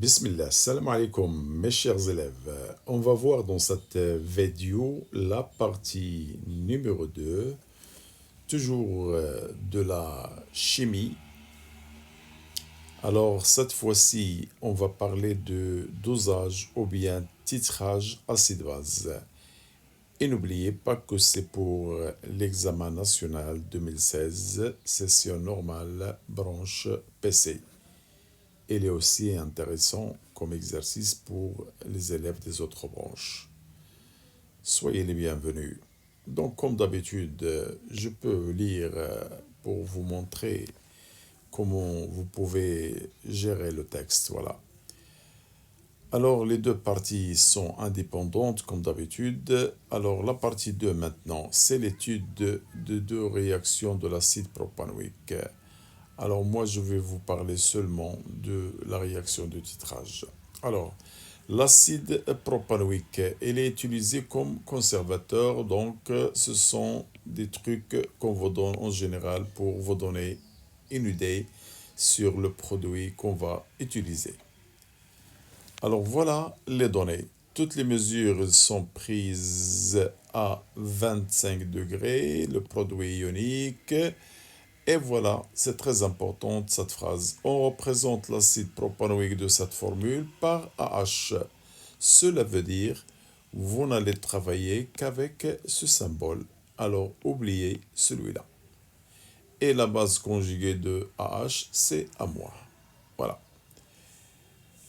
Bismillah, salam alaikum, mes chers élèves. On va voir dans cette vidéo la partie numéro 2, toujours de la chimie. Alors, cette fois-ci, on va parler de dosage ou bien titrage acide-base. Et n'oubliez pas que c'est pour l'examen national 2016, session normale, branche PC. Il est aussi intéressant comme exercice pour les élèves des autres branches. Soyez les bienvenus. Donc, comme d'habitude, je peux lire pour vous montrer comment vous pouvez gérer le texte. Voilà. Alors, les deux parties sont indépendantes, comme d'habitude. Alors, la partie 2 maintenant, c'est l'étude de deux réactions de l'acide propanoïque. Alors moi, je vais vous parler seulement de la réaction de titrage. Alors, l'acide propanoïque, il est utilisé comme conservateur, donc ce sont des trucs qu'on vous donne en général pour vous donner une idée sur le produit qu'on va utiliser. Alors voilà les données. Toutes les mesures sont prises à 25 degrés, le produit ionique. Et voilà, c'est très important cette phrase. On représente l'acide propanoïque de cette formule par AH. Cela veut dire, vous n'allez travailler qu'avec ce symbole. Alors oubliez celui-là. Et la base conjuguée de AH, c'est à moi. Voilà.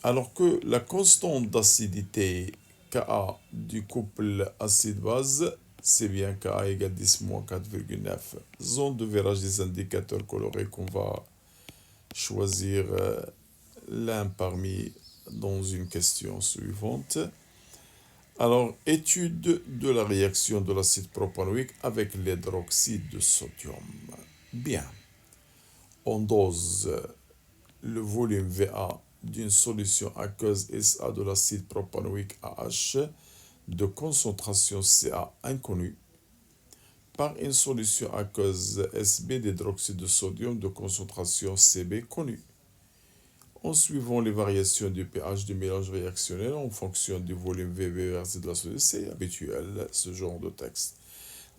Alors que la constante d'acidité Ka du couple acide-base, c'est bien Ka égale 10 moins 4,9. Zone de virage des indicateurs colorés qu'on va choisir l'un parmi dans une question suivante. Alors, étude de la réaction de l'acide propanoïque avec l'hydroxyde de sodium. Bien. On dose le volume VA d'une solution aqueuse SA de l'acide propanoïque AH de concentration Ca inconnue par une solution aqueuse SB d'hydroxyde de sodium de concentration Cb connue. En suivant les variations du pH du mélange réactionnel en fonction du volume VB versé de la solution, c'est habituel ce genre de texte.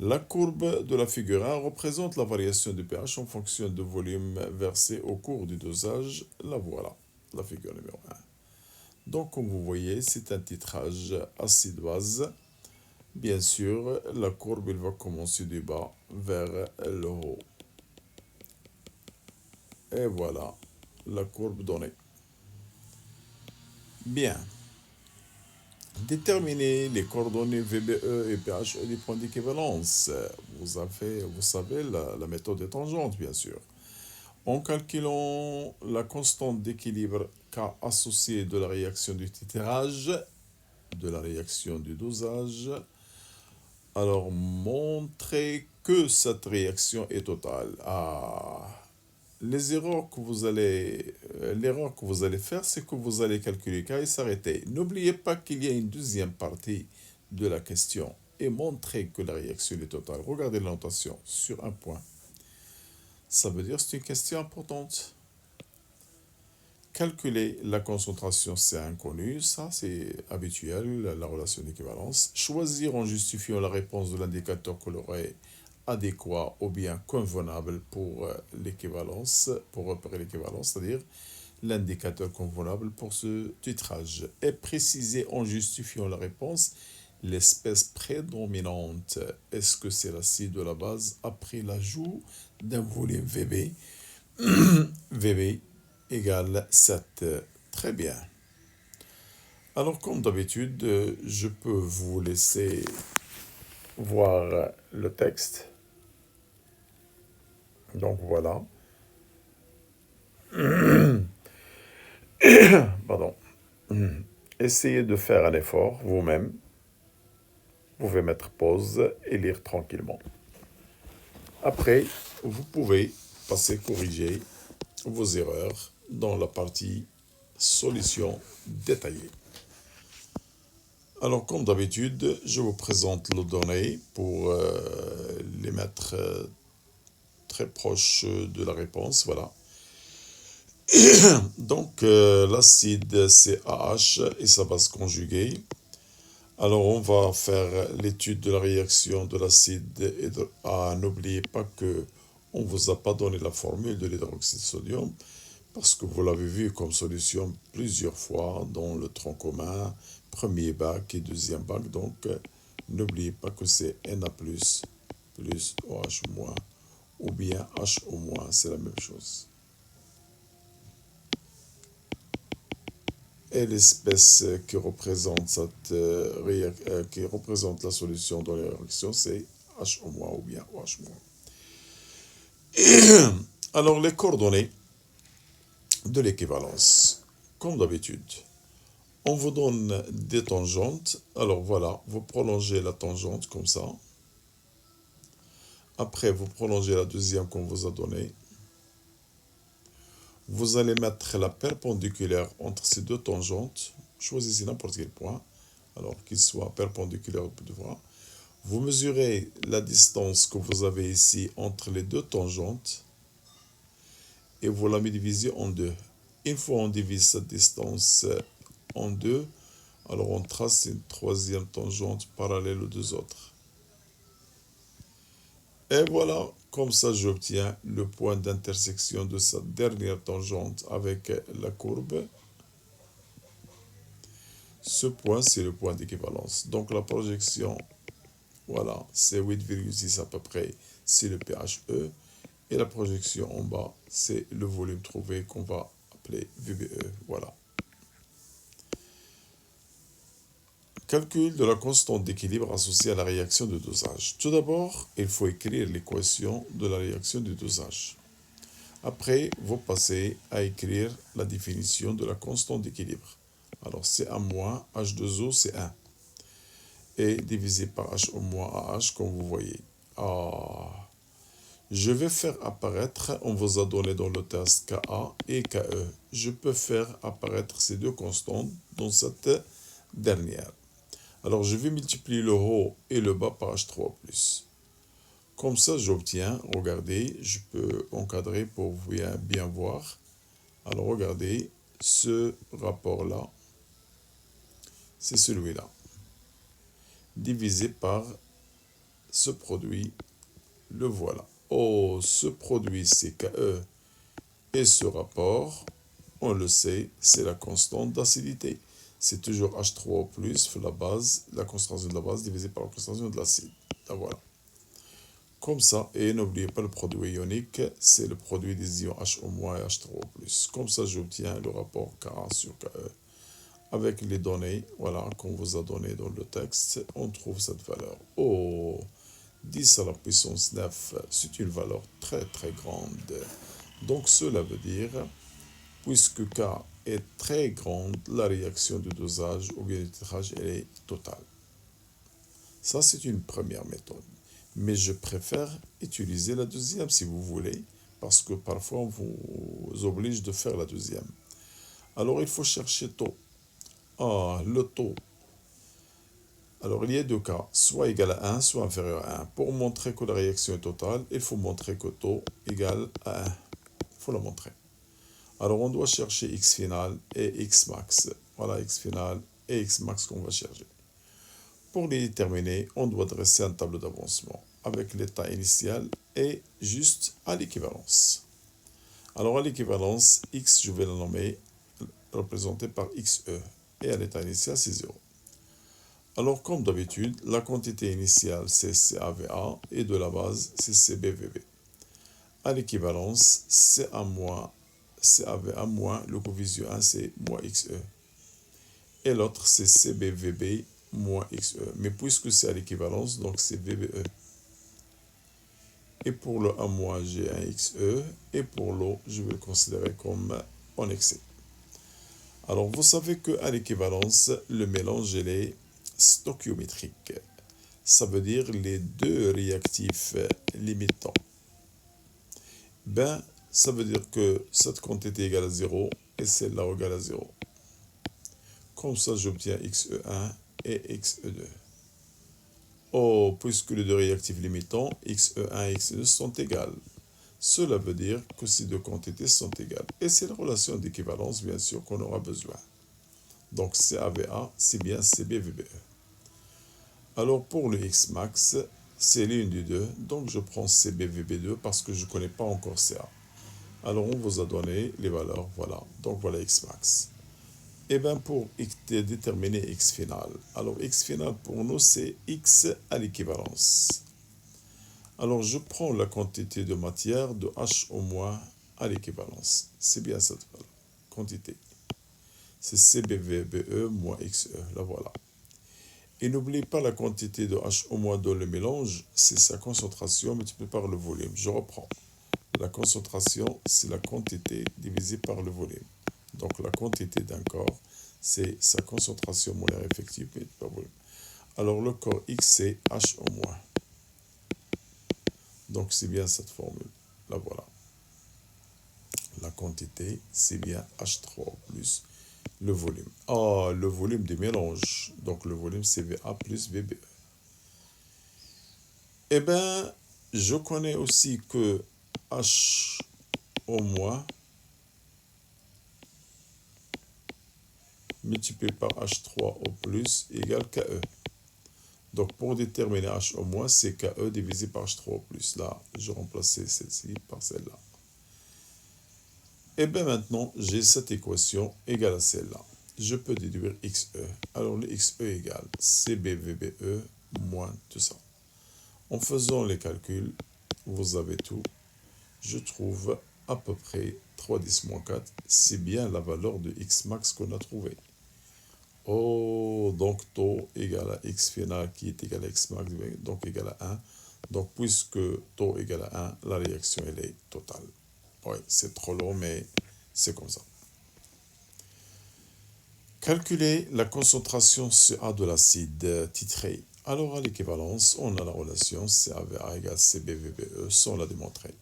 La courbe de la figure 1 représente la variation du pH en fonction du volume versé au cours du dosage. La voilà, la figure numéro 1. Donc, comme vous voyez, c'est un titrage acide-base. Bien sûr, la courbe elle va commencer du bas vers le haut. Et voilà, la courbe donnée. Bien. Déterminer les coordonnées VBE et PHE des points d'équivalence. Vous savez, la méthode est tangente, bien sûr. En calculant la constante d'équilibre K associée de la réaction du titrage, de la réaction du dosage, alors montrez que cette réaction est totale. L'erreur que vous allez faire, c'est que vous allez calculer K et s'arrêter. N'oubliez pas qu'il y a une deuxième partie de la question et montrez que la réaction est totale. Regardez la notation sur un point. Ça veut dire que c'est une question importante. Calculer la concentration, c'est inconnu, ça c'est habituel, la relation d'équivalence. Choisir en justifiant la réponse de l'indicateur coloré adéquat ou bien convenable pour l'équivalence, pour repérer l'équivalence, c'est-à-dire l'indicateur convenable pour ce titrage. Et préciser en justifiant la réponse l'espèce prédominante. Est-ce que c'est l'acide de la base après l'ajout d'un volume VB VB égale 7. Très bien. Alors, comme d'habitude, je peux vous laisser voir le texte. Donc, voilà. Pardon. Essayez de faire un effort vous-même. Vous pouvez mettre pause et lire tranquillement. Après, vous pouvez passer corriger vos erreurs dans la partie solution détaillée. Alors, comme d'habitude, je vous présente les données pour les mettre très proches de la réponse. Voilà. Donc, l'acide, c'est AH et sa base conjuguée. Alors, on va faire l'étude de la réaction de l'acide et de... Ah, n'oubliez pas que on vous a pas donné la formule de l'hydroxyde de sodium parce que vous l'avez vu comme solution plusieurs fois dans le tronc commun, premier bac et deuxième bac. Donc, n'oubliez pas que c'est Na+, plus OH-, ou bien HO-, c'est la même chose. Et l'espèce qui représente la solution dans la réaction, c'est HO- ou bien OH-. Alors, les coordonnées de l'équivalence. Comme d'habitude, on vous donne des tangentes. Alors voilà, vous prolongez la tangente comme ça. Après, vous prolongez la deuxième qu'on vous a donnée. Vous allez mettre la perpendiculaire entre ces deux tangentes. Choisissez n'importe quel point, alors qu'il soit perpendiculaire au devoir. Vous mesurez la distance que vous avez ici entre les deux tangentes et vous la divisez en deux. Une fois on divise cette distance en deux, alors on trace une troisième tangente parallèle aux deux autres. Et voilà, comme ça j'obtiens le point d'intersection de cette dernière tangente avec la courbe. Ce point, c'est le point d'équivalence. Donc la projection, voilà, c'est 8,6 à peu près, c'est le PHE. Et la projection en bas, c'est le volume trouvé qu'on va appeler VBE. Voilà. Calcul de la constante d'équilibre associée à la réaction de dosage. Tout d'abord, il faut écrire l'équation de la réaction de dosage. Après, vous passez à écrire la définition de la constante d'équilibre. Alors, CA- H2O, c'est 1. Et divisé par HO- AH, comme vous voyez. Ah. Je vais faire apparaître, on vous a donné dans le test Ka et Ke. Je peux faire apparaître ces deux constantes dans cette dernière. Alors je vais multiplier le haut et le bas par H3+. Comme ça, j'obtiens, regardez, je peux encadrer pour bien voir. Alors regardez, ce rapport-là, c'est celui-là. Divisé par ce produit, le voilà. Oh, ce produit, c'est Ke. Et ce rapport, on le sait, c'est la constante d'acidité. C'est toujours H3O+, la base, la concentration de la base divisée par la concentration de l'acide. Voilà. Comme ça, et n'oubliez pas le produit ionique, c'est le produit des ions HO- et H3O+. Comme ça, j'obtiens le rapport Ka sur Ke. Avec les données, voilà, qu'on vous a donné dans le texte, on trouve cette valeur. Oh, 10 à la puissance 9, c'est une valeur très très grande. Donc cela veut dire, puisque K est très grande, la réaction de dosage ou bien de titrage elle est totale. Ça, c'est une première méthode. Mais je préfère utiliser la deuxième si vous voulez, parce que parfois on vous oblige de faire la deuxième. Alors il faut chercher taux. Ah, le taux. Alors il y a deux cas, soit égal à 1, soit inférieur à 1. Pour montrer que la réaction est totale, il faut montrer que taux égale à 1. Il faut la montrer. Alors on doit chercher x final et x max. Voilà x final et x max qu'on va chercher. Pour les déterminer, on doit dresser un tableau d'avancement avec l'état initial et juste à l'équivalence. Alors à l'équivalence, x, je vais la nommer représenté par xe. Et à l'état initial, c'est 0. Alors comme d'habitude, la quantité initiale, c'est CAVA et de la base, c'est CBVB. À l'équivalence, CAVA moins le coefficient 1, c'est moins XE. Et l'autre, c'est CBVB moins XE. Mais puisque c'est à l'équivalence, donc c'est VBE. Et pour le 1 moins, j'ai un XE. Et pour l'eau, je vais le considérer comme en excès. Alors, vous savez qu'à l'équivalence, le mélange est stoichiométrique. Ça veut dire les deux réactifs limitants. Ben, ça veut dire que cette quantité égale à 0 et celle-là égale à 0. Comme ça, j'obtiens XE1 et XE2. Oh, puisque les deux réactifs limitants, XE1 et XE2 sont égales. Cela veut dire que ces deux quantités sont égales. Et c'est la relation d'équivalence, bien sûr, qu'on aura besoin. Donc CAVA, c'est bien CBVBE. Alors pour le X max, c'est l'une des deux. Donc je prends CBVB2 parce que je ne connais pas encore CA. Alors on vous a donné les valeurs, voilà. Donc voilà X max. Et bien pour déterminer X final. Alors X final pour nous c'est X à l'équivalence. Alors je prends la quantité de matière de H au moins à l'équivalence. C'est bien cette valeur. Quantité. C'est CBVBE moins XE. La voilà. Et n'oubliez pas la quantité de H au moins dans le mélange, c'est sa concentration multipliée par le volume. Je reprends. La concentration, c'est la quantité divisée par le volume. Donc la quantité d'un corps, c'est sa concentration molaire effective multipliée par le volume. Alors le corps X, c'est H au moins. Donc c'est bien cette formule. La voilà. La quantité, c'est bien H3 plus le volume. Ah, le volume des mélanges. Donc le volume, c'est VA plus VBE. Eh bien, je connais aussi que H au moins multiplié par H3 au plus égale KE. Donc pour déterminer H au moins, c'est KE divisé par H3 au plus. Là, je remplaçais celle-ci par celle-là. Et bien maintenant, j'ai cette équation égale à celle-là. Je peux déduire XE. Alors le XE égale CBVBE moins tout ça. En faisant les calculs, vous avez tout. Je trouve à peu près 3,10 moins 4. C'est bien la valeur de X max qu'on a trouvé. Oh, donc taux égale à X final qui est égal à X max, donc égal à 1. Donc puisque taux égale à 1, la réaction elle est totale. Oui, c'est trop long, mais c'est comme ça. Calculer la concentration CA de l'acide titré. Alors à l'équivalence, on a la relation CAVA égale CBVBE sans la démontrer.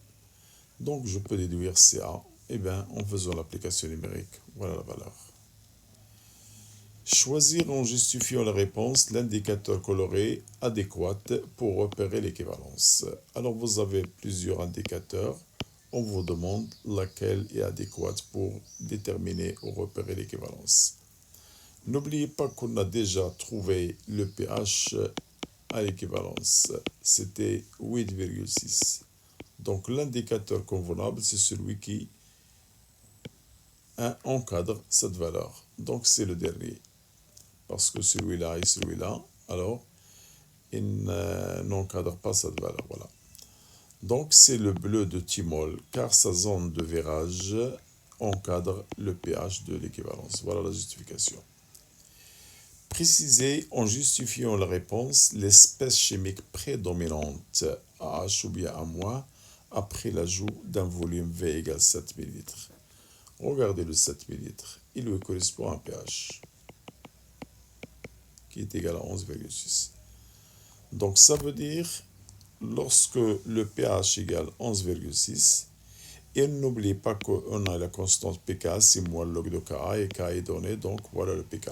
Donc je peux déduire CA en faisant l'application numérique. Voilà la valeur. Choisir en justifiant la réponse l'indicateur coloré adéquat pour repérer l'équivalence. Alors vous avez plusieurs indicateurs. On vous demande laquelle est adéquate pour déterminer ou repérer l'équivalence. N'oubliez pas qu'on a déjà trouvé le pH à l'équivalence. C'était 8,6. Donc l'indicateur convenable, c'est celui qui encadre cette valeur. Donc c'est le dernier. Parce que celui-là et celui-là, alors, il n'encadre pas cette valeur. Voilà. Donc c'est le bleu de thymol, car sa zone de virage encadre le pH de l'équivalence. Voilà la justification. Préciser en justifiant la réponse l'espèce chimique prédominante à H ou bien à moins après l'ajout d'un volume V égale 7 ml. Regardez le 7 ml. Il lui correspond à un pH qui est égal à 11,6. Donc ça veut dire, lorsque le pH égale 11,6, et n'oubliez pas qu'on a la constante pK, c'est moins log de Ka, et K est donné, donc voilà le pK.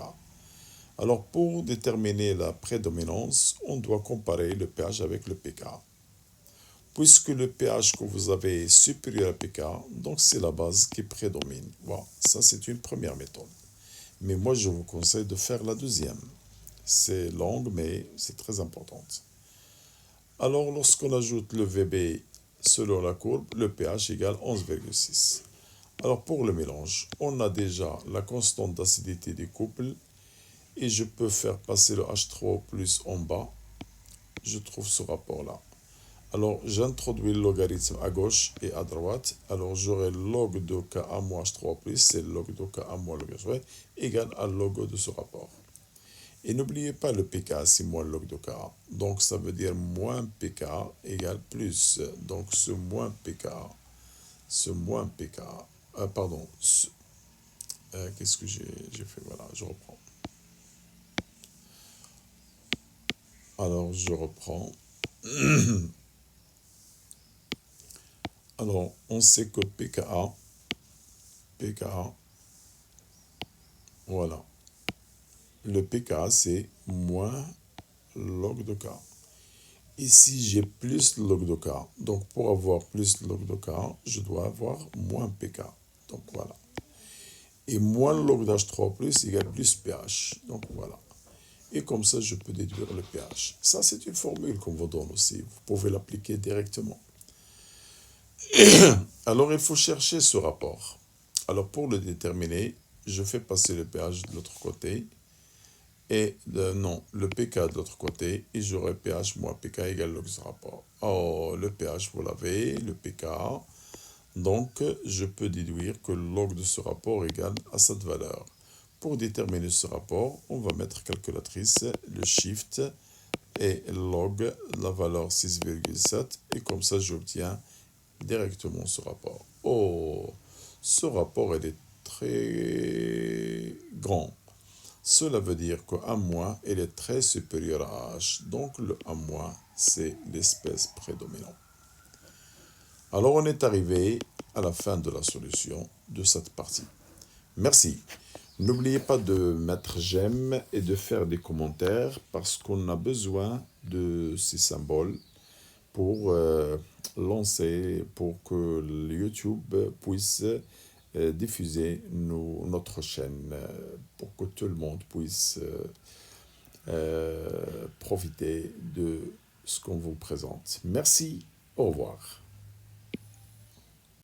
Alors pour déterminer la prédominance, on doit comparer le pH avec le pK. Puisque le pH que vous avez est supérieur à pK, donc c'est la base qui prédomine. Voilà, ça c'est une première méthode. Mais moi je vous conseille de faire la deuxième. C'est long, mais c'est très important. Alors, lorsqu'on ajoute le VB selon la courbe, le pH égale 11,6. Alors, pour le mélange, on a déjà la constante d'acidité du couple et je peux faire passer le H3 plus en bas. Je trouve ce rapport-là. Alors, j'introduis le logarithme à gauche et à droite. Alors, j'aurai log de Ka moins H3 plus, c'est log de Ka moins log H3, égal à log de ce rapport. Et n'oubliez pas le pK, c'est moins log de K. Donc ça veut dire moins pK égale plus. Donc ce moins pK, pardon, qu'est-ce que j'ai fait? Voilà, je reprends. Alors je reprends. Alors on sait que pKa, voilà. Le pK c'est moins log de K. Ici, j'ai plus log de K. Donc, pour avoir plus log de K, je dois avoir moins PK. Donc, voilà. Et moins log d'H3 plus égale plus pH. Donc, voilà. Et comme ça, je peux déduire le pH. Ça, c'est une formule qu'on vous donne aussi. Vous pouvez l'appliquer directement. Alors, il faut chercher ce rapport. Alors, pour le déterminer, je fais passer le pH de l'autre côté. Et non, le pK de l'autre côté. Et j'aurai pH moins pK égale log de ce rapport. Oh, le pH, vous l'avez, le pK. Donc, je peux déduire que le log de ce rapport égale à cette valeur. Pour déterminer ce rapport, on va mettre calculatrice, le shift et log, la valeur 6,7. Et comme ça, j'obtiens directement ce rapport. Oh, ce rapport, il est très grand. Cela veut dire que 1-, il est très supérieur à H. Donc, le 1-, c'est l'espèce prédominante. Alors, on est arrivé à la fin de la solution de cette partie. Merci. N'oubliez pas de mettre j'aime et de faire des commentaires parce qu'on a besoin de ces symboles pour lancer, pour que YouTube puisse diffuser notre chaîne, pour que tout le monde puisse profiter de ce qu'on vous présente. Merci, au revoir.